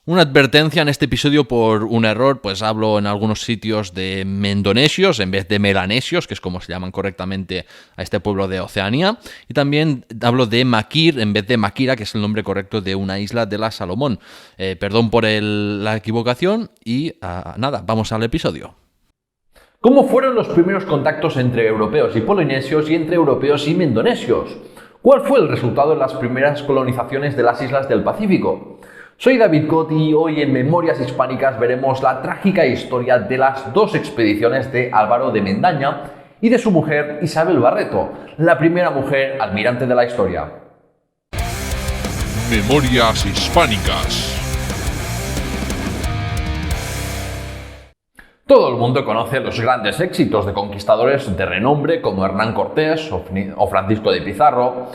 Una advertencia en este episodio por un error, pues hablo en algunos sitios de mendonesios en vez de melanesios, que es como se llaman correctamente a este pueblo de Oceanía, y también hablo de Makir en vez de Makira, que es el nombre correcto de una isla de la Salomón. Perdón por la equivocación y nada, vamos al episodio. ¿Cómo fueron los primeros contactos entre europeos y polinesios y entre europeos y mendonesios? ¿Cuál fue el resultado de las primeras colonizaciones de las islas del Pacífico? Soy David Cot y hoy en Memorias Hispánicas veremos la trágica historia de las dos expediciones de Álvaro de Mendaña y de su mujer Isabel Barreto, la primera mujer almirante de la historia. Memorias Hispánicas. Todo el mundo conoce los grandes éxitos de conquistadores de renombre como Hernán Cortés o Francisco de Pizarro,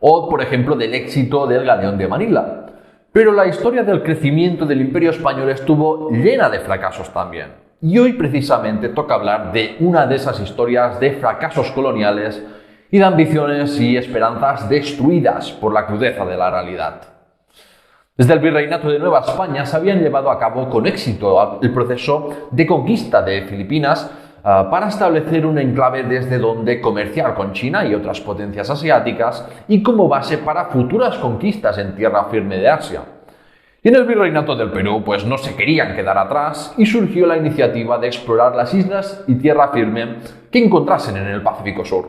o por ejemplo del éxito del Galeón de Manila. Pero la historia del crecimiento del Imperio Español estuvo llena de fracasos también. Y hoy precisamente toca hablar de una de esas historias de fracasos coloniales y de ambiciones y esperanzas destruidas por la crudeza de la realidad. Desde el Virreinato de Nueva España se habían llevado a cabo con éxito el proceso de conquista de Filipinas para establecer un enclave desde donde comerciar con China y otras potencias asiáticas y como base para futuras conquistas en tierra firme de Asia. Y en el Virreinato del Perú pues no se querían quedar atrás y surgió la iniciativa de explorar las islas y tierra firme que encontrasen en el Pacífico Sur.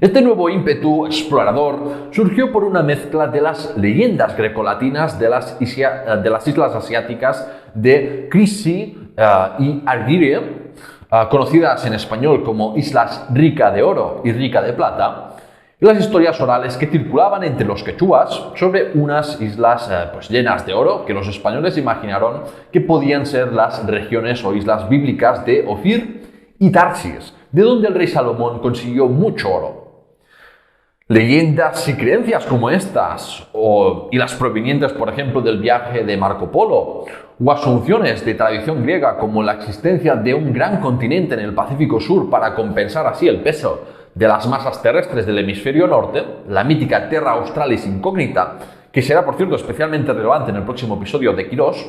Este nuevo ímpetu explorador surgió por una mezcla de las leyendas grecolatinas de las islas asiáticas de Crisi y Argyre, conocidas en español como Islas Rica de Oro y Rica de Plata, y las historias orales que circulaban entre los quechuas sobre unas islas llenas de oro que los españoles imaginaron que podían ser las regiones o islas bíblicas de Ofir y Tarsis, de donde el rey Salomón consiguió mucho oro. Leyendas y creencias como estas, y las provenientes, por ejemplo, del viaje de Marco Polo, o asunciones de tradición griega como la existencia de un gran continente en el Pacífico Sur para compensar así el peso de las masas terrestres del hemisferio norte, la mítica Terra Australis incógnita, que será, por cierto, especialmente relevante en el próximo episodio de Quirós,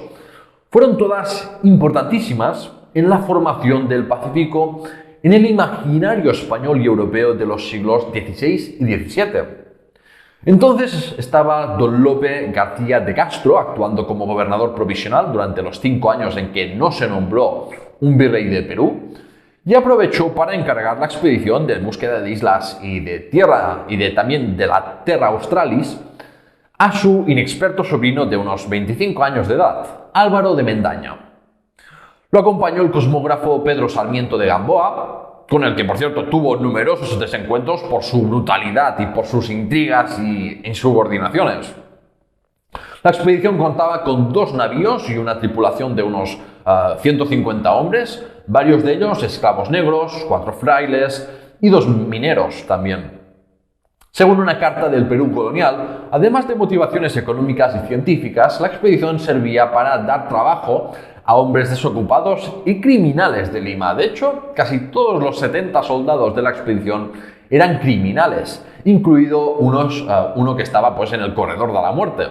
fueron todas importantísimas en la formación del Pacífico en el imaginario español y europeo de los siglos XVI y XVII. Entonces estaba don Lope García de Castro actuando como gobernador provisional durante los 5 años en que no se nombró un virrey de Perú y aprovechó para encargar la expedición de búsqueda de islas y de tierra y también de la Terra Australis a su inexperto sobrino de unos 25 años de edad, Álvaro de Mendaña. Lo acompañó el cosmógrafo Pedro Sarmiento de Gamboa, con el que, por cierto, tuvo numerosos desencuentros por su brutalidad y por sus intrigas y insubordinaciones. La expedición contaba con 2 navíos y una tripulación de unos 150 hombres, varios de ellos esclavos negros, 4 frailes y 2 mineros también. Según una carta del Perú colonial, además de motivaciones económicas y científicas, la expedición servía para dar trabajo a hombres desocupados y criminales de Lima. De hecho, casi todos los 70 soldados de la expedición eran criminales, incluido uno que estaba en el corredor de la muerte.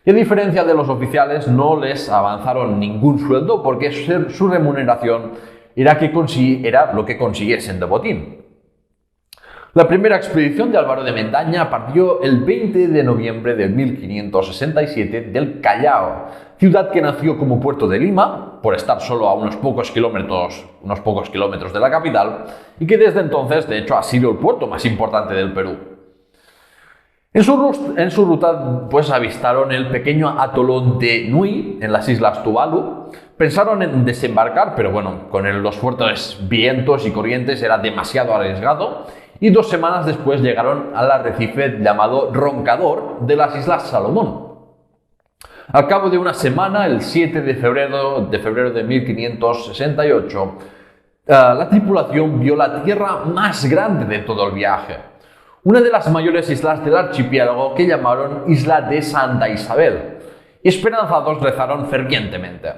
Y a diferencia de los oficiales, no les avanzaron ningún sueldo porque su remuneración era lo que consiguiesen de botín. La primera expedición de Álvaro de Mendaña partió el 20 de noviembre de 1567 del Callao, ciudad que nació como puerto de Lima, por estar solo a unos pocos kilómetros de la capital, y que desde entonces, de hecho, ha sido el puerto más importante del Perú. En su ruta, avistaron el pequeño atolón de Nui, en las islas Tuvalu. Pensaron en desembarcar, pero con los fuertes vientos y corrientes era demasiado arriesgado, y 2 semanas después llegaron al arrecife llamado Roncador de las Islas Salomón. Al cabo de una semana, el 7 de febrero de 1568, la tripulación vio la tierra más grande de todo el viaje, una de las mayores islas del archipiélago que llamaron Isla de Santa Isabel, y esperanzados rezaron fervientemente.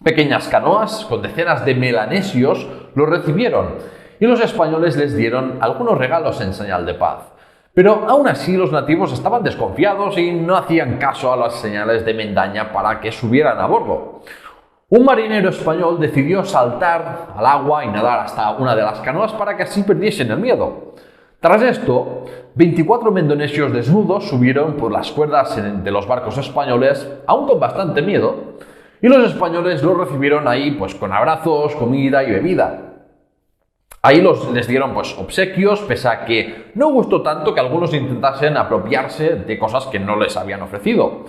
Pequeñas canoas con decenas de melanesios los recibieron y los españoles les dieron algunos regalos en señal de paz. Pero aún así los nativos estaban desconfiados y no hacían caso a las señales de Mendaña para que subieran a bordo. Un marinero español decidió saltar al agua y nadar hasta una de las canoas para que así perdiesen el miedo. Tras esto, 24 mendonesios desnudos subieron por las cuerdas de los barcos españoles, aún con bastante miedo, y los españoles los recibieron ahí pues con abrazos, comida y bebida. Ahí les dieron pues obsequios, pese a que no gustó tanto que algunos intentasen apropiarse de cosas que no les habían ofrecido.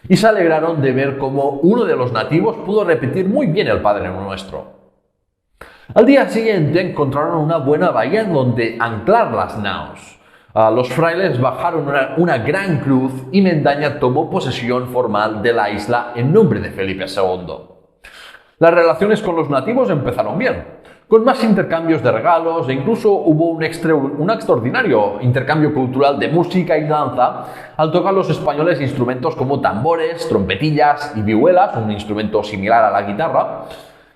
Y se alegraron de ver cómo uno de los nativos pudo repetir muy bien el Padre Nuestro. Al día siguiente encontraron una buena bahía en donde anclar las naos. Los frailes bajaron una gran cruz y Mendaña tomó posesión formal de la isla en nombre de Felipe II. Las relaciones con los nativos empezaron bien, con más intercambios de regalos e incluso hubo un extraordinario intercambio cultural de música y danza al tocar los españoles instrumentos como tambores, trompetillas y vihuelas, un instrumento similar a la guitarra,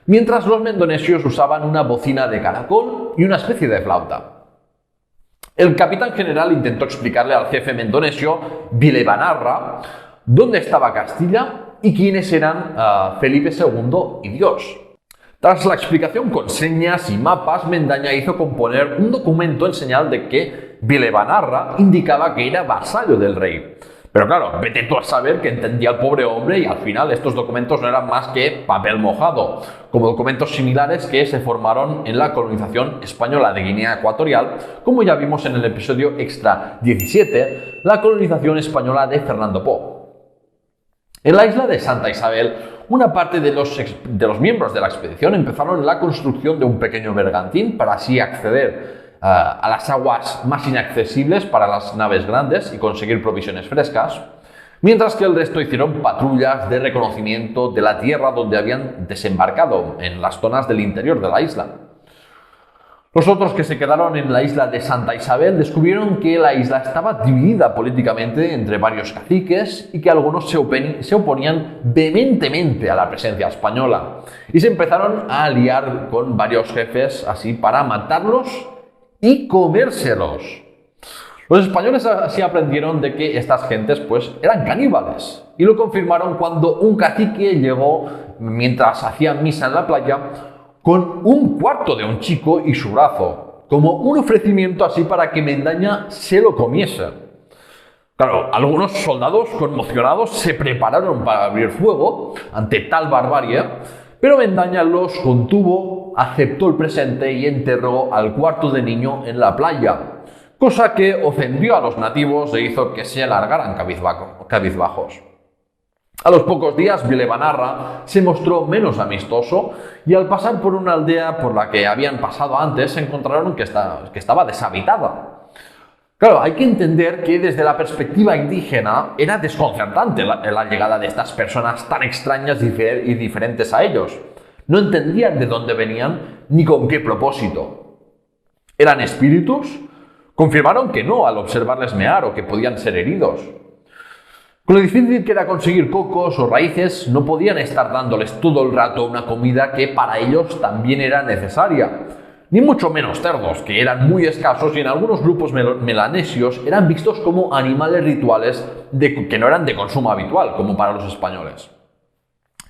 mientras los mendonesios usaban una bocina de caracol y una especie de flauta. El capitán general intentó explicarle al jefe mendonesio, Vilebanarra, dónde estaba Castilla y quiénes eran Felipe II y Dios. Tras la explicación con señas y mapas, Mendaña hizo componer un documento en señal de que Vilebanarra indicaba que era vasallo del rey. Pero claro, vete tú a saber que entendía el pobre hombre y al final estos documentos no eran más que papel mojado, como documentos similares que se formaron en la colonización española de Guinea Ecuatorial, como ya vimos en el episodio extra 17, la colonización española de Fernando Po. En la isla de Santa Isabel, una parte de los miembros de la expedición empezaron la construcción de un pequeño bergantín para así acceder a las aguas más inaccesibles para las naves grandes y conseguir provisiones frescas, mientras que el resto hicieron patrullas de reconocimiento de la tierra donde habían desembarcado en las zonas del interior de la isla. Los otros que se quedaron en la isla de Santa Isabel descubrieron que la isla estaba dividida políticamente entre varios caciques y que algunos se oponían vehementemente a la presencia española y se empezaron a aliar con varios jefes así para matarlos y comérselos. Los españoles así aprendieron de que estas gentes pues eran caníbales y lo confirmaron cuando un cacique llegó mientras hacían misa en la playa con un cuarto de un chico y su brazo, como un ofrecimiento así para que Mendaña se lo comiese. Claro, algunos soldados conmocionados se prepararon para abrir fuego ante tal barbarie, pero Mendaña los contuvo, aceptó el presente y enterró al cuarto de niño en la playa, cosa que ofendió a los nativos e hizo que se largaran cabizbajos. A los pocos días, Vilebanarra se mostró menos amistoso y al pasar por una aldea por la que habían pasado antes, se encontraron que estaba deshabitada. Claro, hay que entender que desde la perspectiva indígena era desconcertante la llegada de estas personas tan extrañas y diferentes a ellos. No entendían de dónde venían ni con qué propósito. ¿Eran espíritus? Confirmaron que no al observarles mear o que podían ser heridos. Con lo difícil que era conseguir cocos o raíces, no podían estar dándoles todo el rato una comida que para ellos también era necesaria. Ni mucho menos cerdos, que eran muy escasos y en algunos grupos melanesios eran vistos como animales rituales que no eran de consumo habitual, como para los españoles.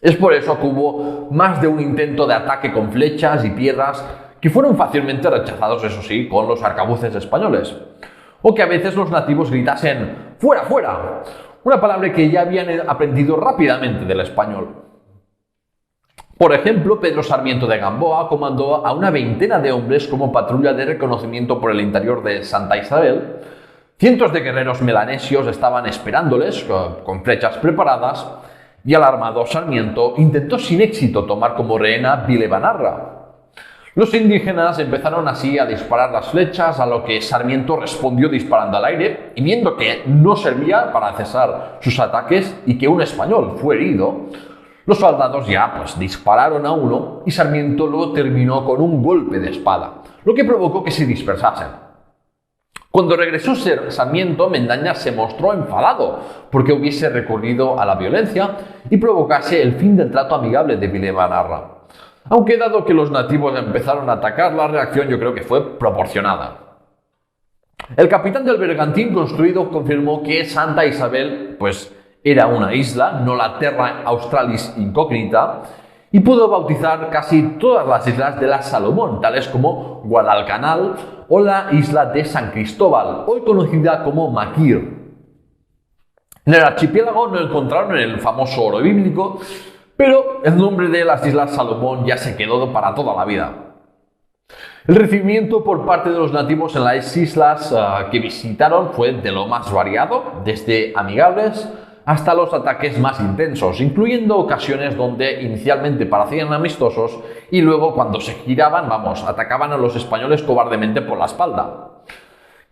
Es por eso que hubo más de un intento de ataque con flechas y piedras que fueron fácilmente rechazados, eso sí, con los arcabuces españoles. O que a veces los nativos gritasen ¡fuera, fuera!, una palabra que ya habían aprendido rápidamente del español. Por ejemplo, Pedro Sarmiento de Gamboa comandó a una veintena de hombres como patrulla de reconocimiento por el interior de Santa Isabel. Cientos de guerreros melanesios estaban esperándoles con flechas preparadas y alarmado Sarmiento intentó sin éxito tomar como rehén a Vilebanarra. Los indígenas empezaron así a disparar las flechas, a lo que Sarmiento respondió disparando al aire y viendo que no servía para cesar sus ataques y que un español fue herido, los soldados ya dispararon a uno y Sarmiento lo terminó con un golpe de espada, lo que provocó que se dispersasen. Cuando regresó Sarmiento, Mendaña se mostró enfadado porque hubiese recurrido a la violencia y provocase el fin del trato amigable de Vilebanarra. Aunque dado que los nativos empezaron a atacar, la reacción yo creo que fue proporcionada. El capitán del bergantín construido confirmó que Santa Isabel pues, era una isla, no la Terra Australis Incógnita, y pudo bautizar casi todas las islas de las Salomón, tales como Guadalcanal o la isla de San Cristóbal, hoy conocida como Maquir. En el archipiélago no encontraron el famoso oro bíblico, pero el nombre de las islas Salomón ya se quedó para toda la vida. El recibimiento por parte de los nativos en las islas que visitaron fue de lo más variado, desde amigables hasta los ataques más intensos, incluyendo ocasiones donde inicialmente parecían amistosos y luego cuando se giraban, atacaban a los españoles cobardemente por la espalda.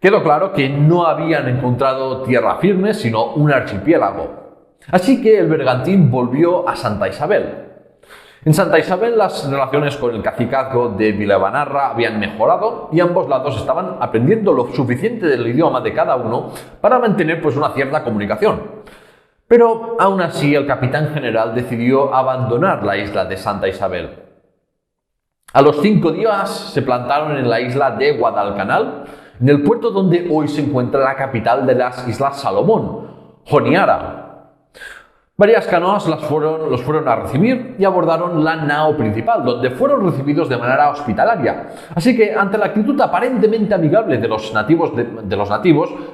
Quedó claro que no habían encontrado tierra firme, sino un archipiélago. Así que el bergantín volvió a Santa Isabel. En Santa Isabel las relaciones con el cacicazgo de Villavanarra habían mejorado y ambos lados estaban aprendiendo lo suficiente del idioma de cada uno para mantener pues, una cierta comunicación. Pero aún así el capitán general decidió abandonar la isla de Santa Isabel. A los 5 días se plantaron en la isla de Guadalcanal, en el puerto donde hoy se encuentra la capital de las Islas Salomón, Honiara. Varias canoas los fueron a recibir y abordaron la nao principal, donde fueron recibidos de manera hospitalaria. Así que, ante la actitud aparentemente amigable de los nativos,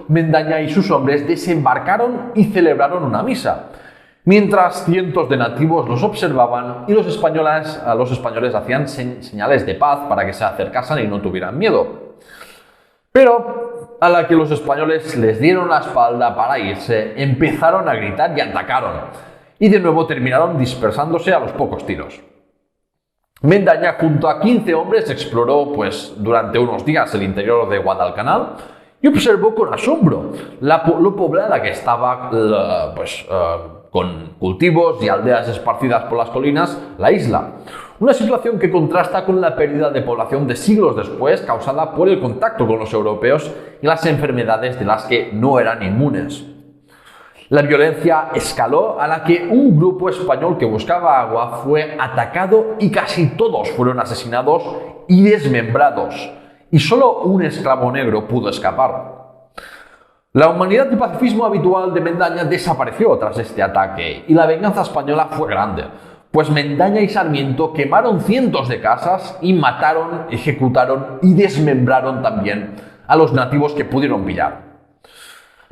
Mendaña y sus hombres desembarcaron y celebraron una misa, mientras cientos de nativos los observaban y a los españoles hacían señales de paz para que se acercasen y no tuvieran miedo. Pero a la que los españoles les dieron la espalda para irse, empezaron a gritar y atacaron, y de nuevo terminaron dispersándose a los pocos tiros. Mendaña, junto a 15 hombres, exploró durante unos días el interior de Guadalcanal y observó con asombro lo poblada que estaba, con cultivos y aldeas esparcidas por las colinas, la isla. Una situación que contrasta con la pérdida de población de siglos después causada por el contacto con los europeos y las enfermedades de las que no eran inmunes. La violencia escaló a la que un grupo español que buscaba agua fue atacado y casi todos fueron asesinados y desmembrados, y solo un esclavo negro pudo escapar. La humanidad y pacifismo habitual de Mendaña desapareció tras este ataque y la venganza española fue grande, pues Mendaña y Sarmiento quemaron cientos de casas y mataron, ejecutaron y desmembraron también a los nativos que pudieron pillar.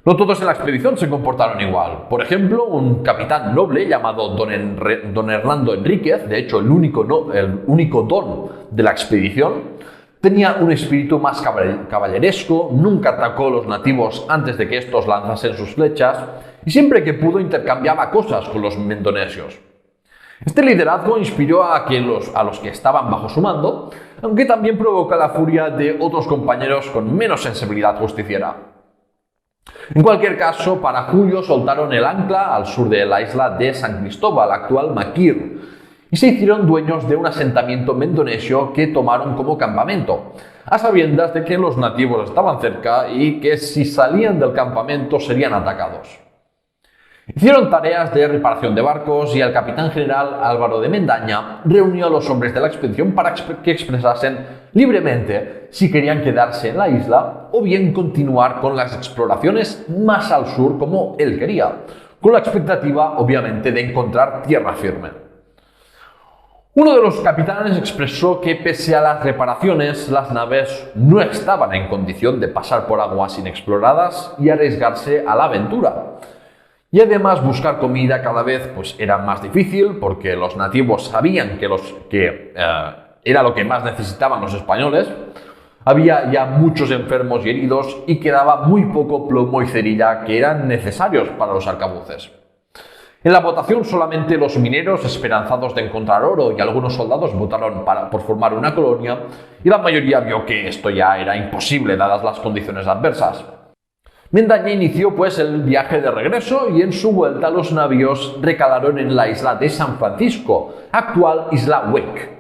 No todos en la expedición se comportaron igual. Por ejemplo, un capitán noble llamado don Hernando Enríquez, de hecho el único don de la expedición, tenía un espíritu más caballeresco, nunca atacó a los nativos antes de que estos lanzasen sus flechas y siempre que pudo intercambiaba cosas con los mendonesios. Este liderazgo inspiró a los que estaban bajo su mando, aunque también provoca la furia de otros compañeros con menos sensibilidad justiciera. En cualquier caso, para julio soltaron el ancla al sur de la isla de San Cristóbal, actual Maquir, y se hicieron dueños de un asentamiento mendonesio que tomaron como campamento, a sabiendas de que los nativos estaban cerca y que si salían del campamento serían atacados. Hicieron tareas de reparación de barcos y el capitán general Álvaro de Mendaña reunió a los hombres de la expedición para que expresasen libremente si querían quedarse en la isla o bien continuar con las exploraciones más al sur como él quería, con la expectativa obviamente de encontrar tierra firme. Uno de los capitanes expresó que pese a las reparaciones, las naves no estaban en condición de pasar por aguas inexploradas y arriesgarse a la aventura. Y además buscar comida cada vez era más difícil porque los nativos sabían que era lo que más necesitaban los españoles. Había ya muchos enfermos y heridos y quedaba muy poco plomo y cerilla que eran necesarios para los arcabuces. En la votación solamente los mineros esperanzados de encontrar oro y algunos soldados votaron por formar una colonia y la mayoría vio que esto ya era imposible dadas las condiciones adversas. Mendaña inició el viaje de regreso y en su vuelta los navíos recalaron en la isla de San Francisco, actual isla Wake.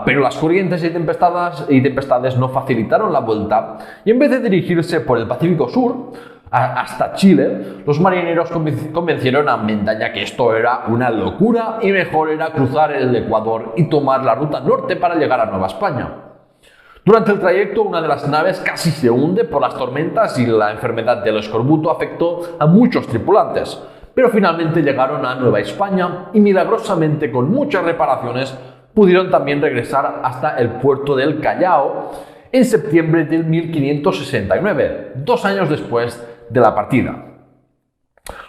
Pero las corrientes y tempestades no facilitaron la vuelta y en vez de dirigirse por el Pacífico Sur hasta Chile, los marineros convencieron a Mendaña que esto era una locura y mejor era cruzar el Ecuador y tomar la ruta norte para llegar a Nueva España. Durante el trayecto, una de las naves casi se hunde por las tormentas y la enfermedad del escorbuto afectó a muchos tripulantes, pero finalmente llegaron a Nueva España y milagrosamente, con muchas reparaciones, pudieron también regresar hasta el puerto del Callao en septiembre del 1569, 2 años después de la partida.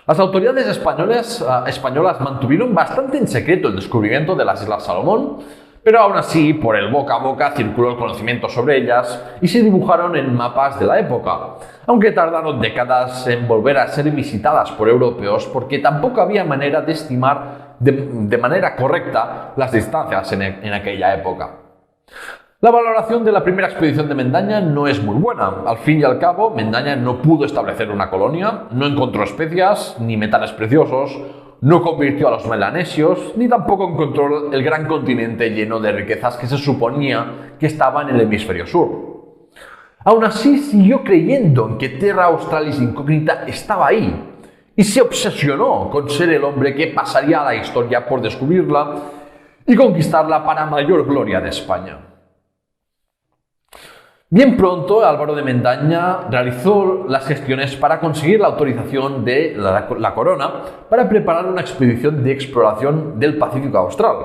Las autoridades españolas mantuvieron bastante en secreto el descubrimiento de las Islas Salomón, pero aún así, por el boca a boca circuló el conocimiento sobre ellas y se dibujaron en mapas de la época, aunque tardaron décadas en volver a ser visitadas por europeos porque tampoco había manera de estimar de manera correcta las distancias en aquella época. La valoración de la primera expedición de Mendaña no es muy buena. Al fin y al cabo, Mendaña no pudo establecer una colonia, no encontró especias ni metales preciosos, no convirtió a los melanesios, ni tampoco encontró el gran continente lleno de riquezas que se suponía que estaba en el hemisferio sur. Aún así, siguió creyendo en que Terra Australis Incógnita estaba ahí y se obsesionó con ser el hombre que pasaría a la historia por descubrirla y conquistarla para mayor gloria de España. Bien pronto, Álvaro de Mendaña realizó las gestiones para conseguir la autorización de la corona para preparar una expedición de exploración del Pacífico Austral.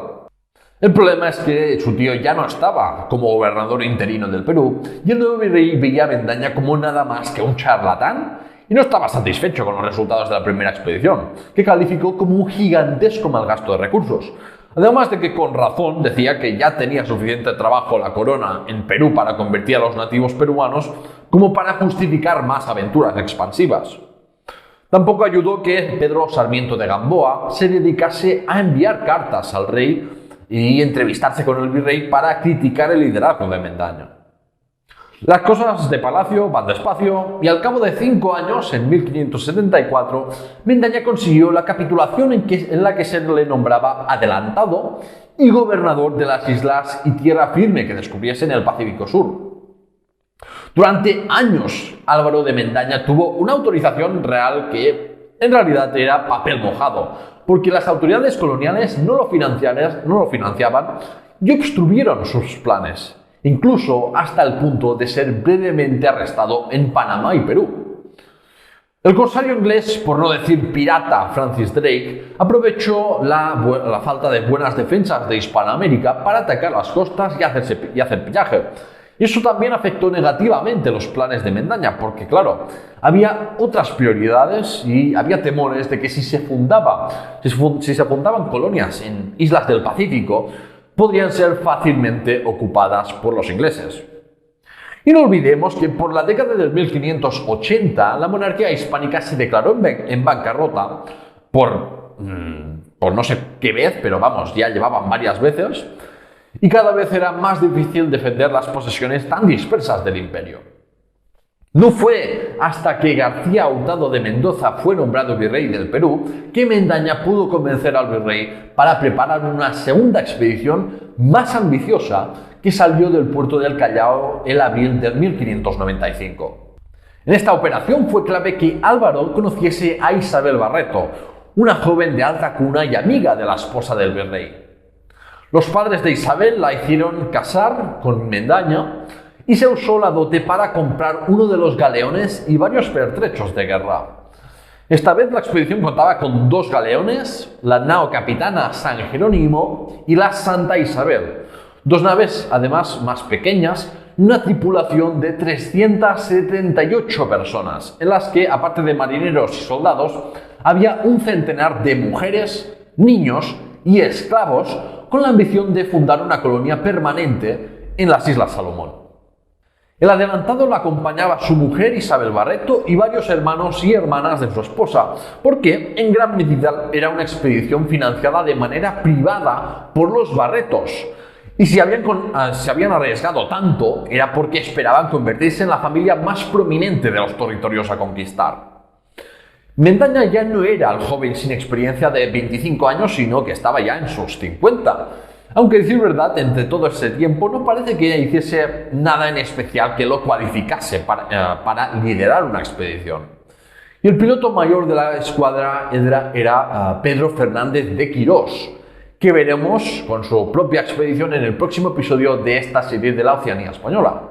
El problema es que su tío ya no estaba como gobernador interino del Perú y el nuevo virrey veía a Mendaña como nada más que un charlatán y no estaba satisfecho con los resultados de la primera expedición, que calificó como un gigantesco malgasto de recursos. Además de que con razón decía que ya tenía suficiente trabajo la corona en Perú para convertir a los nativos peruanos como para justificar más aventuras expansivas. Tampoco ayudó que Pedro Sarmiento de Gamboa se dedicase a enviar cartas al rey y entrevistarse con el virrey para criticar el liderazgo de Mendaña. Las cosas de palacio van despacio y al cabo de 5 años, en 1574, Mendaña consiguió la capitulación en la que se le nombraba adelantado y gobernador de las islas y tierra firme que descubriese en el Pacífico Sur. Durante años, Álvaro de Mendaña tuvo una autorización real que en realidad era papel mojado, porque las autoridades coloniales no lo financiaban y obstruyeron sus planes, incluso hasta el punto de ser brevemente arrestado en Panamá y Perú. El corsario inglés, por no decir pirata, Francis Drake, aprovechó la falta de buenas defensas de Hispanoamérica para atacar las costas y hacer pillaje. Y eso también afectó negativamente los planes de Mendaña, porque claro, había otras prioridades y había temores de que si se fundaban colonias en islas del Pacífico, podrían ser fácilmente ocupadas por los ingleses. Y no olvidemos que por la década del 1580 la monarquía hispánica se declaró en bancarrota por no sé qué vez, pero vamos, ya llevaban varias veces, y cada vez era más difícil defender las posesiones tan dispersas del imperio. No fue hasta que García Hurtado de Mendoza fue nombrado virrey del Perú que Mendaña pudo convencer al virrey para preparar una segunda expedición más ambiciosa que salió del puerto del Callao en abril del 1595. En esta operación fue clave que Álvaro conociese a Isabel Barreto, una joven de alta cuna y amiga de la esposa del virrey. Los padres de Isabel la hicieron casar con Mendaña y se usó la dote para comprar uno de los galeones y varios pertrechos de guerra. Esta vez la expedición contaba con 2 galeones, la nao capitana San Jerónimo y la Santa Isabel, 2 naves además más pequeñas y una tripulación de 378 personas, en las que, aparte de marineros y soldados, había un centenar de mujeres, niños y esclavos con la ambición de fundar una colonia permanente en las Islas Salomón. El adelantado lo acompañaba su mujer Isabel Barreto y varios hermanos y hermanas de su esposa, porque en gran medida era una expedición financiada de manera privada por los Barretos. Y si habían arriesgado tanto, era porque esperaban convertirse en la familia más prominente de los territorios a conquistar. Mendaña ya no era el joven sin experiencia de 25 años, sino que estaba ya en sus 50. Aunque decir verdad, entre todo ese tiempo no parece que hiciese nada en especial que lo cualificase para liderar una expedición. Y el piloto mayor de la escuadra era Pedro Fernández de Quirós, que veremos con su propia expedición en el próximo episodio de esta serie de la Oceanía Española.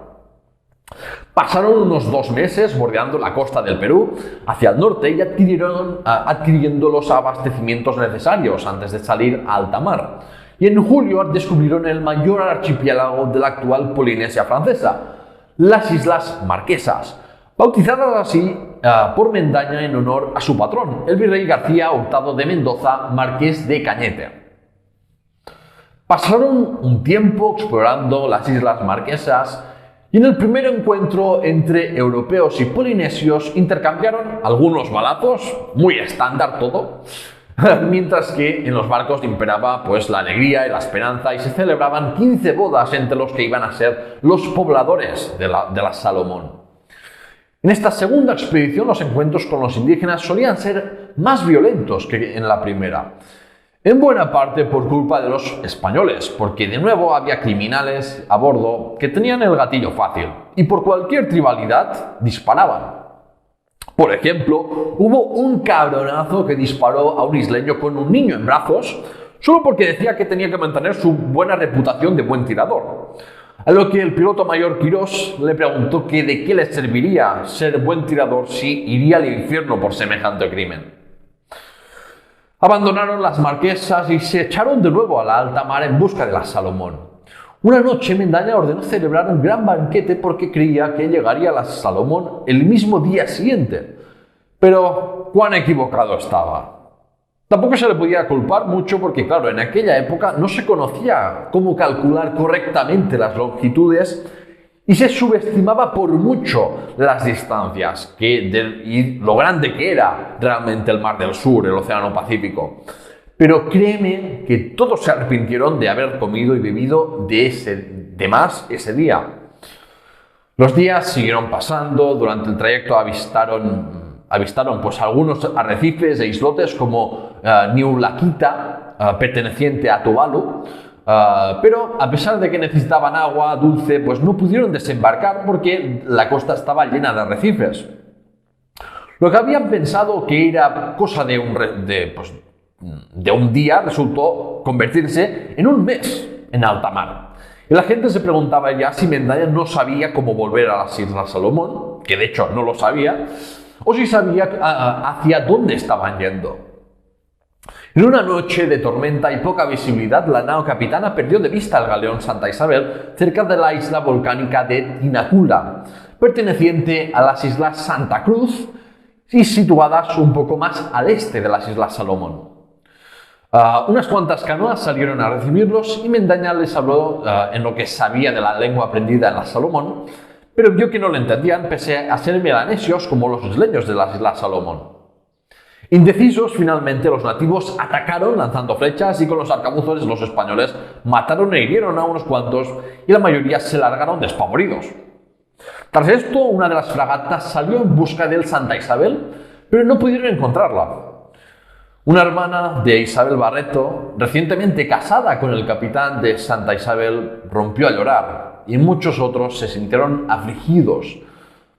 Pasaron unos 2 meses bordeando la costa del Perú hacia el norte y adquiriendo los abastecimientos necesarios antes de salir a alta mar. Y en julio descubrieron el mayor archipiélago de la actual Polinesia francesa, las Islas Marquesas, bautizadas así por Mendaña en honor a su patrón, el virrey García Hurtado de Mendoza, marqués de Cañete. Pasaron un tiempo explorando las Islas Marquesas y en el primer encuentro entre europeos y polinesios intercambiaron algunos balazos, muy estándar todo, mientras que en los barcos imperaba pues la alegría y la esperanza y se celebraban 15 bodas entre los que iban a ser los pobladores de la Salomón. En esta segunda expedición los encuentros con los indígenas solían ser más violentos que en la primera. En buena parte por culpa de los españoles, porque de nuevo había criminales a bordo que tenían el gatillo fácil y por cualquier trivialidad disparaban. Por ejemplo, hubo un cabronazo que disparó a un isleño con un niño en brazos solo porque decía que tenía que mantener su buena reputación de buen tirador. A lo que el piloto mayor Quirós le preguntó que de qué le serviría ser buen tirador si iría al infierno por semejante crimen. Abandonaron las Marquesas y se echaron de nuevo a la alta mar en busca de la Salomón. Una noche Mendaña ordenó celebrar un gran banquete porque creía que llegaría a la Salomón el mismo día siguiente. Pero cuán equivocado estaba. Tampoco se le podía culpar mucho porque, claro, en aquella época no se conocía cómo calcular correctamente las longitudes y se subestimaba por mucho las distancias y lo grande que era realmente el Mar del Sur, el Océano Pacífico. Pero créeme que todos se arrepintieron de haber comido y bebido de más ese día. Los días siguieron pasando, durante el trayecto avistaron pues algunos arrecifes e islotes como Niulaquita, perteneciente a Tuvalu, pero a pesar de que necesitaban agua dulce, pues no pudieron desembarcar porque la costa estaba llena de arrecifes. Lo que habían pensado que era cosa de un día resultó convertirse en un mes en alta mar. Y la gente se preguntaba ya si Mendaña no sabía cómo volver a las Islas Salomón, que de hecho no lo sabía, o si sabía hacia dónde estaban yendo. En una noche de tormenta y poca visibilidad, la nao capitana perdió de vista el galeón Santa Isabel cerca de la isla volcánica de Tinacula, perteneciente a las Islas Santa Cruz y situadas un poco más al este de las Islas Salomón. Unas cuantas canoas salieron a recibirlos y Mendaña les habló en lo que sabía de la lengua aprendida en la Salomón, pero vio que no lo entendían pese a ser melanesios como los isleños de las Islas Salomón. Indecisos, finalmente los nativos atacaron lanzando flechas y con los arcabuces los españoles mataron e hirieron a unos cuantos y la mayoría se largaron despavoridos. Tras esto, una de las fragatas salió en busca del Santa Isabel, pero no pudieron encontrarla. Una hermana de Isabel Barreto, recientemente casada con el capitán de Santa Isabel, rompió a llorar y muchos otros se sintieron afligidos,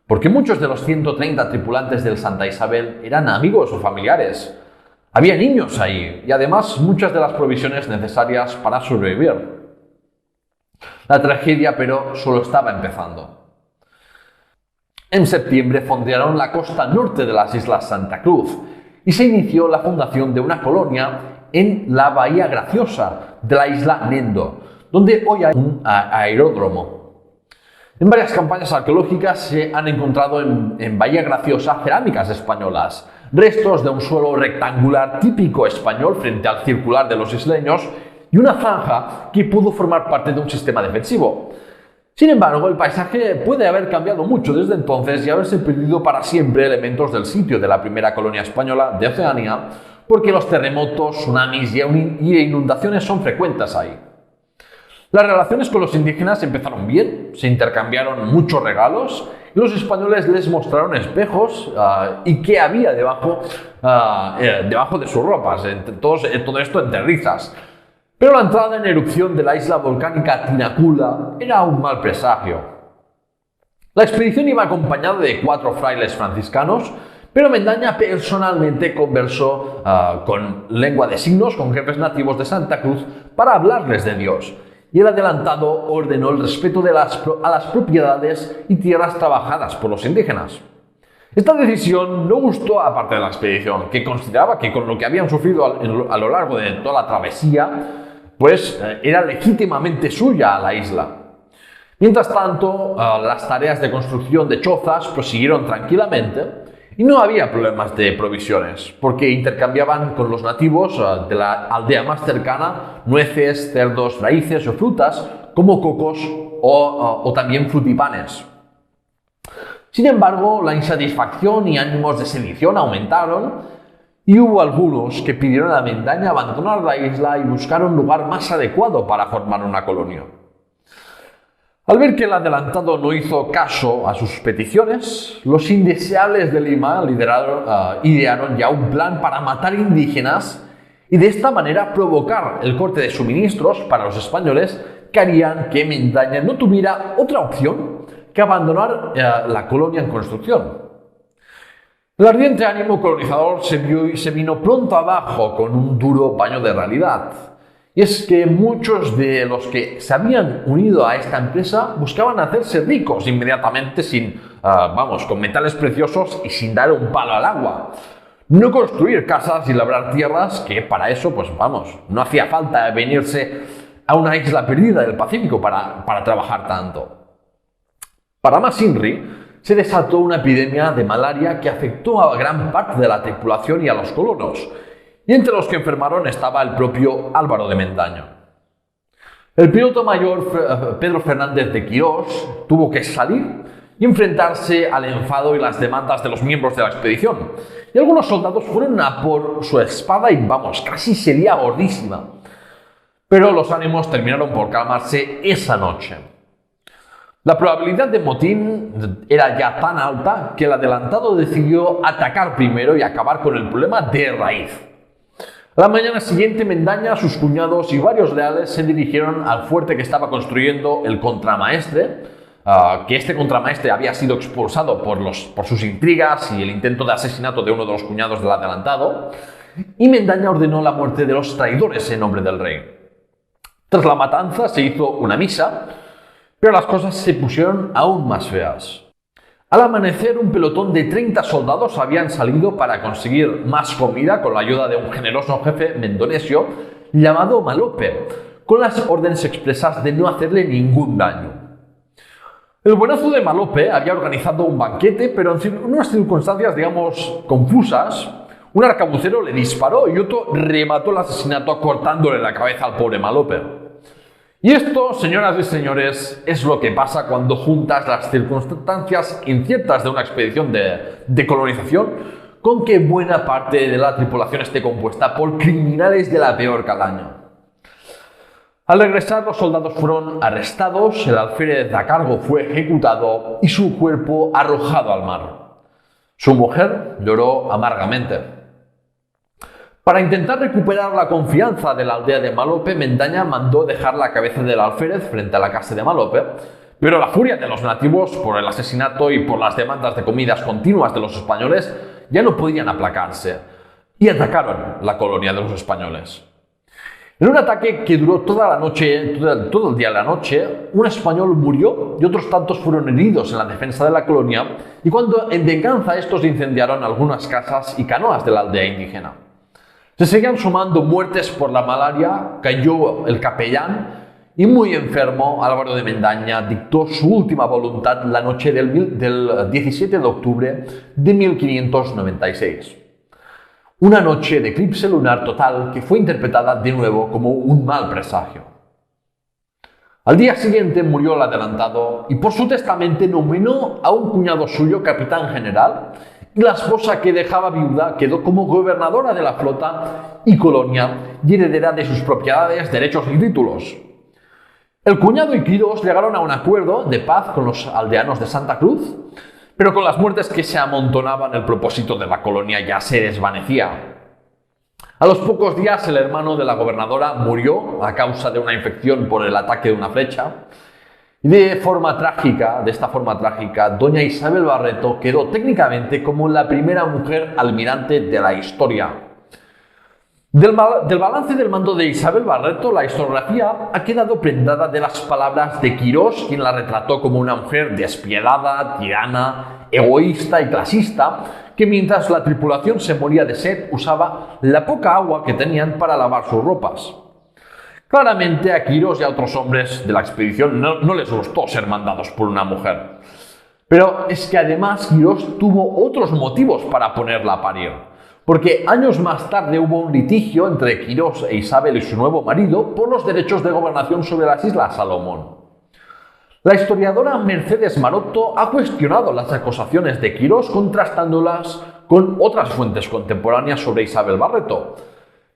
porque muchos de los 130 tripulantes del Santa Isabel eran amigos o familiares. Había niños ahí y además muchas de las provisiones necesarias para sobrevivir. La tragedia, pero, solo estaba empezando. En septiembre fondearon la costa norte de las Islas Santa Cruz y se inició la fundación de una colonia en la Bahía Graciosa de la isla Nendo, donde hoy hay un aeródromo. En varias campañas arqueológicas se han encontrado en Bahía Graciosa cerámicas españolas, restos de un suelo rectangular típico español frente al circular de los isleños y una franja que pudo formar parte de un sistema defensivo. Sin embargo, el paisaje puede haber cambiado mucho desde entonces y haberse perdido para siempre elementos del sitio de la primera colonia española de Oceanía, porque los terremotos, tsunamis y inundaciones son frecuentes ahí. Las relaciones con los indígenas empezaron bien, se intercambiaron muchos regalos y los españoles les mostraron espejos y qué había debajo de sus ropas, todo esto entre risas. Pero la entrada en erupción de la isla volcánica Tinacula era un mal presagio. La expedición iba acompañada de 4 frailes franciscanos, pero Mendaña personalmente conversó con lengua de signos con jefes nativos de Santa Cruz para hablarles de Dios. y el adelantado ordenó el respeto a las propiedades y tierras trabajadas por los indígenas. Esta decisión no gustó a parte de la expedición, que consideraba que con lo que habían sufrido a lo largo de toda la travesía, pues era legítimamente suya la isla. Mientras tanto, las tareas de construcción de chozas prosiguieron tranquilamente y no había problemas de provisiones, porque intercambiaban con los nativos de la aldea más cercana nueces, cerdos, raíces o frutas como cocos o también frutipanes. Sin embargo, la insatisfacción y ánimos de sedición aumentaron y hubo algunos que pidieron a Mendaña abandonar la isla y buscar un lugar más adecuado para formar una colonia. Al ver que el adelantado no hizo caso a sus peticiones, los indeseables de Lima idearon ya un plan para matar indígenas y de esta manera provocar el corte de suministros para los españoles que harían que Mendaña no tuviera otra opción que abandonar la colonia en construcción. El ardiente ánimo colonizador se vino pronto abajo con un duro baño de realidad. Y es que muchos de los que se habían unido a esta empresa buscaban hacerse ricos inmediatamente con metales preciosos y sin dar un palo al agua. No construir casas y labrar tierras, que para eso, no hacía falta venirse a una isla perdida del Pacífico para trabajar tanto. Para más Inri, se desató una epidemia de malaria que afectó a gran parte de la tripulación y a los colonos, y entre los que enfermaron estaba el propio Álvaro de Mendaña. El piloto mayor Pedro Fernández de Quirós tuvo que salir y enfrentarse al enfado y las demandas de los miembros de la expedición, y algunos soldados fueron a por su espada y casi sería gordísima. Pero los ánimos terminaron por calmarse esa noche. La probabilidad de motín era ya tan alta que el adelantado decidió atacar primero y acabar con el problema de raíz. La mañana siguiente, Mendaña, sus cuñados y varios leales se dirigieron al fuerte que estaba construyendo el contramaestre, que este contramaestre había sido expulsado por sus intrigas y el intento de asesinato de uno de los cuñados del adelantado, y Mendaña ordenó la muerte de los traidores en nombre del rey. Tras la matanza se hizo una misa, pero las cosas se pusieron aún más feas. Al amanecer, un pelotón de 30 soldados habían salido para conseguir más comida con la ayuda de un generoso jefe mendonesio llamado Malope, con las órdenes expresas de no hacerle ningún daño. El buenazo de Malope había organizado un banquete, pero en unas circunstancias, confusas, un arcabucero le disparó y otro remató el asesinato cortándole la cabeza al pobre Malope. Y esto, señoras y señores, es lo que pasa cuando juntas las circunstancias inciertas de una expedición de colonización con que buena parte de la tripulación esté compuesta por criminales de la peor calaña. Al regresar, los soldados fueron arrestados, el alférez a cargo fue ejecutado y su cuerpo arrojado al mar. Su mujer lloró amargamente. Para intentar recuperar la confianza de la aldea de Malope, Mendaña mandó dejar la cabeza del alférez frente a la casa de Malope, pero la furia de los nativos por el asesinato y por las demandas de comidas continuas de los españoles ya no podían aplacarse y atacaron la colonia de los españoles. En un ataque que duró toda la noche, todo el día y la noche, un español murió y otros tantos fueron heridos en la defensa de la colonia, y cuando en venganza estos incendiaron algunas casas y canoas de la aldea indígena. Se seguían sumando muertes por la malaria, cayó el capellán y muy enfermo Álvaro de Mendaña dictó su última voluntad la noche del 17 de octubre de 1596. Una noche de eclipse lunar total que fue interpretada de nuevo como un mal presagio. Al día siguiente murió el adelantado y por su testamento nominó a un cuñado suyo capitán general, y la esposa que dejaba viuda quedó como gobernadora de la flota y colonia y heredera de sus propiedades, derechos y títulos. El cuñado y Quirós llegaron a un acuerdo de paz con los aldeanos de Santa Cruz, pero con las muertes que se amontonaban el propósito de la colonia ya se desvanecía. A los pocos días el hermano de la gobernadora murió a causa de una infección por el ataque de una flecha. Y de esta forma trágica, doña Isabel Barreto quedó técnicamente como la primera mujer almirante de la historia. Del balance del mando de Isabel Barreto, la historiografía ha quedado prendada de las palabras de Quirós, quien la retrató como una mujer despiadada, tirana, egoísta y clasista, que mientras la tripulación se moría de sed usaba la poca agua que tenían para lavar sus ropas. Claramente a Quirós y a otros hombres de la expedición no les gustó ser mandados por una mujer. Pero es que además Quirós tuvo otros motivos para ponerla a parir. Porque años más tarde hubo un litigio entre Quirós e Isabel y su nuevo marido por los derechos de gobernación sobre las Islas Salomón. La historiadora Mercedes Maroto ha cuestionado las acusaciones de Quirós contrastándolas con otras fuentes contemporáneas sobre Isabel Barreto.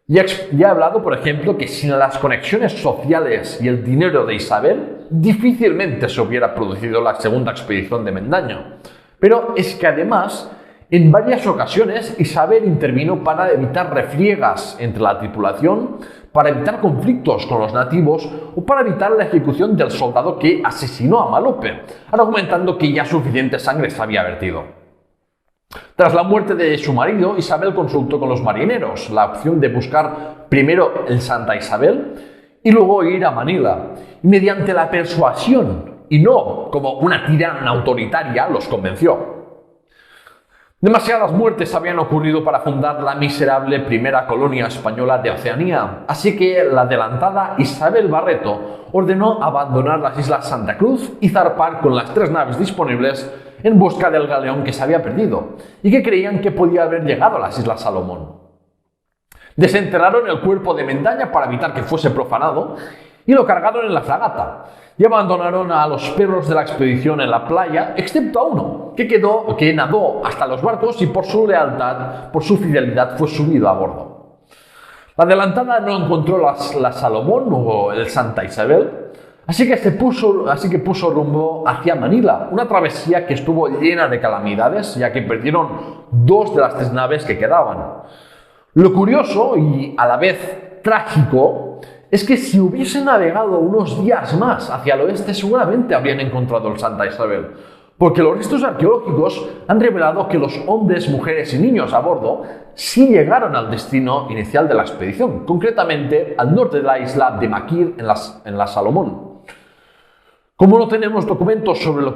Y ha hablado, por ejemplo, que sin las conexiones sociales y el dinero de Isabel, difícilmente se hubiera producido la segunda expedición de Mendaña. Pero es que además, en varias ocasiones, Isabel intervino para evitar refriegas entre la tripulación, para evitar conflictos con los nativos o para evitar la ejecución del soldado que asesinó a Malope, argumentando que ya suficiente sangre se había vertido. Tras la muerte de su marido, Isabel consultó con los marineros la opción de buscar primero el Santa Isabel y luego ir a Manila. Y mediante la persuasión, y no como una tirana autoritaria, los convenció. Demasiadas muertes habían ocurrido para fundar la miserable primera colonia española de Oceanía, así que la adelantada Isabel Barreto ordenó abandonar las Islas Santa Cruz y zarpar con las 3 naves disponibles en busca del galeón que se había perdido y que creían que podía haber llegado a las Islas Salomón. Desenterraron el cuerpo de Mendaña para evitar que fuese profanado y lo cargaron en la fragata y abandonaron a los perros de la expedición en la playa, excepto a uno, que nadó hasta los barcos y por su lealtad, por su fidelidad, fue subido a bordo. La adelantada no encontró la Salomón o el Santa Isabel, así que puso rumbo hacia Manila, una travesía que estuvo llena de calamidades, ya que perdieron 2 de las 3 naves que quedaban. Lo curioso y a la vez trágico es que si hubiesen navegado unos días más hacia el oeste, seguramente habrían encontrado el Santa Isabel, porque los restos arqueológicos han revelado que los hombres, mujeres y niños a bordo sí llegaron al destino inicial de la expedición, concretamente al norte de la isla de Maquir en la Salomón. Como no tenemos documentos sobre lo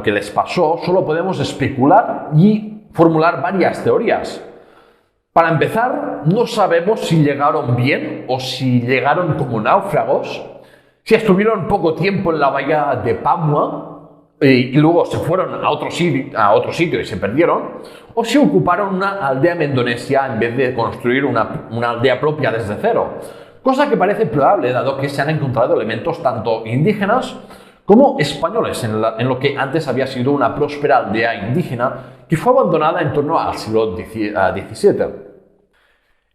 que les pasó, solo podemos especular y formular varias teorías. Para empezar, no sabemos si llegaron bien o si llegaron como náufragos, si estuvieron poco tiempo en la bahía de Papua y luego se fueron a otro sitio y se perdieron, o si ocuparon una aldea en Indonesia en vez de construir una aldea propia desde cero, cosa que parece probable dado que se han encontrado elementos tanto indígenas como españoles en lo que antes había sido una próspera aldea indígena que fue abandonada en torno al siglo XVII.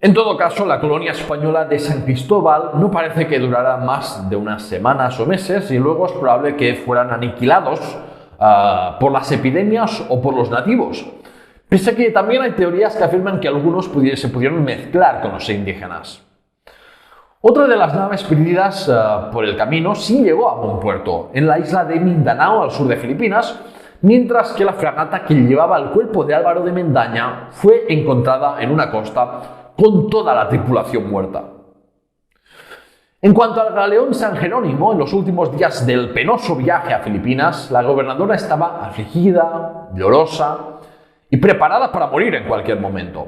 En todo caso, la colonia española de San Cristóbal no parece que durara más de unas semanas o meses y luego es probable que fueran aniquilados por las epidemias o por los nativos. Pese a que también hay teorías que afirman que algunos se pudieron mezclar con los indígenas. Otra de las naves perdidas por el camino sí llegó a buen puerto, en la isla de Mindanao, al sur de Filipinas, mientras que la fragata que llevaba el cuerpo de Álvaro de Mendaña fue encontrada en una costa con toda la tripulación muerta. En cuanto al galeón San Jerónimo, en los últimos días del penoso viaje a Filipinas, la gobernadora estaba afligida, llorosa y preparada para morir en cualquier momento.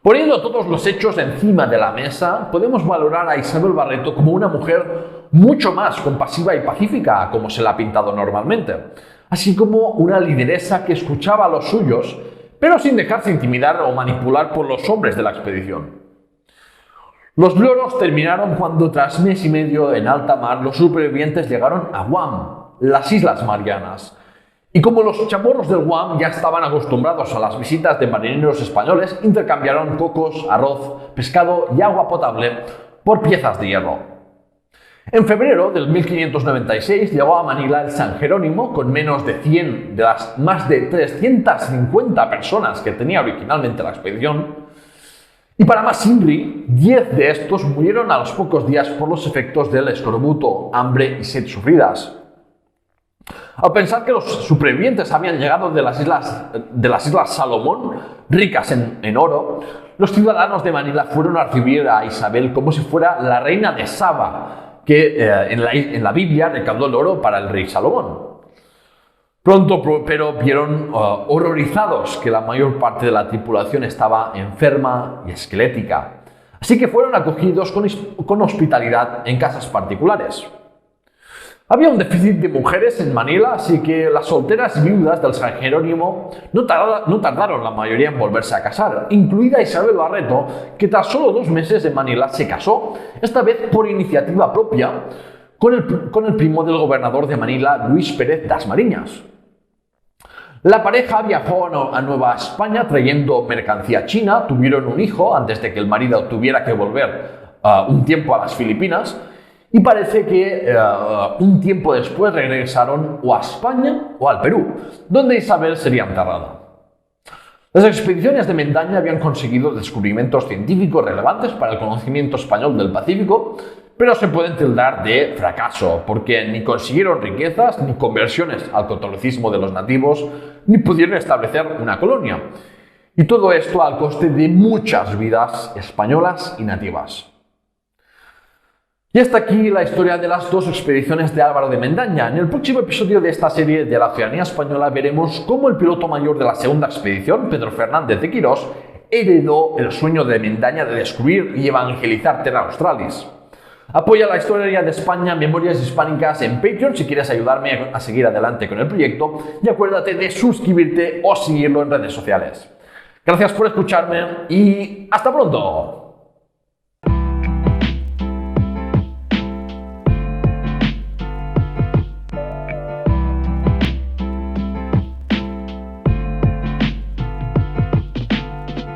Poniendo todos los hechos encima de la mesa, podemos valorar a Isabel Barreto como una mujer mucho más compasiva y pacífica, como se la ha pintado normalmente, así como una lideresa que escuchaba a los suyos, pero sin dejarse intimidar o manipular por los hombres de la expedición. Los loros terminaron cuando, tras mes y medio en alta mar, los supervivientes llegaron a Guam, las Islas Marianas. Y como los chamorros del Guam ya estaban acostumbrados a las visitas de marineros españoles, intercambiaron cocos, arroz, pescado y agua potable por piezas de hierro. En febrero del 1596 llegó a Manila el San Jerónimo con menos de 100 de las más de 350 personas que tenía originalmente la expedición. Y para más Ingrid, 10 de estos murieron a los pocos días por los efectos del escorbuto, hambre y sed sufridas. Al pensar que los supervivientes habían llegado de las islas Salomón, ricas en oro, los ciudadanos de Manila fueron a recibir a Isabel como si fuera la reina de Saba, que en la Biblia recaudó el oro para el rey Salomón. Pronto, pero vieron horrorizados que la mayor parte de la tripulación estaba enferma y esquelética, así que fueron acogidos con hospitalidad en casas particulares. Había un déficit de mujeres en Manila, así que las solteras viudas del San Jerónimo no tardaron la mayoría en volverse a casar, incluida Isabel Barreto, que tras solo 2 meses en Manila se casó, esta vez por iniciativa propia, con el primo del gobernador de Manila, Luis Pérez Dasmariñas. La pareja viajó a Nueva España trayendo mercancía china, tuvieron un hijo antes de que el marido tuviera que volver un tiempo a las Filipinas, y parece que un tiempo después regresaron o a España o al Perú, donde Isabel sería enterrada. Las expediciones de Mendaña habían conseguido descubrimientos científicos relevantes para el conocimiento español del Pacífico, pero se pueden tildar de fracaso, porque ni consiguieron riquezas, ni conversiones al catolicismo de los nativos, ni pudieron establecer una colonia. Y todo esto al coste de muchas vidas españolas y nativas. Y hasta aquí la historia de las 2 expediciones de Álvaro de Mendaña. En el próximo episodio de esta serie de la Oceanía Española veremos cómo el piloto mayor de la segunda expedición, Pedro Fernández de Quirós, heredó el sueño de Mendaña de descubrir y evangelizar Terra Australis. Apoya la historia de España, Memorias Hispánicas en Patreon si quieres ayudarme a seguir adelante con el proyecto, y acuérdate de suscribirte o seguirlo en redes sociales. Gracias por escucharme y ¡hasta pronto!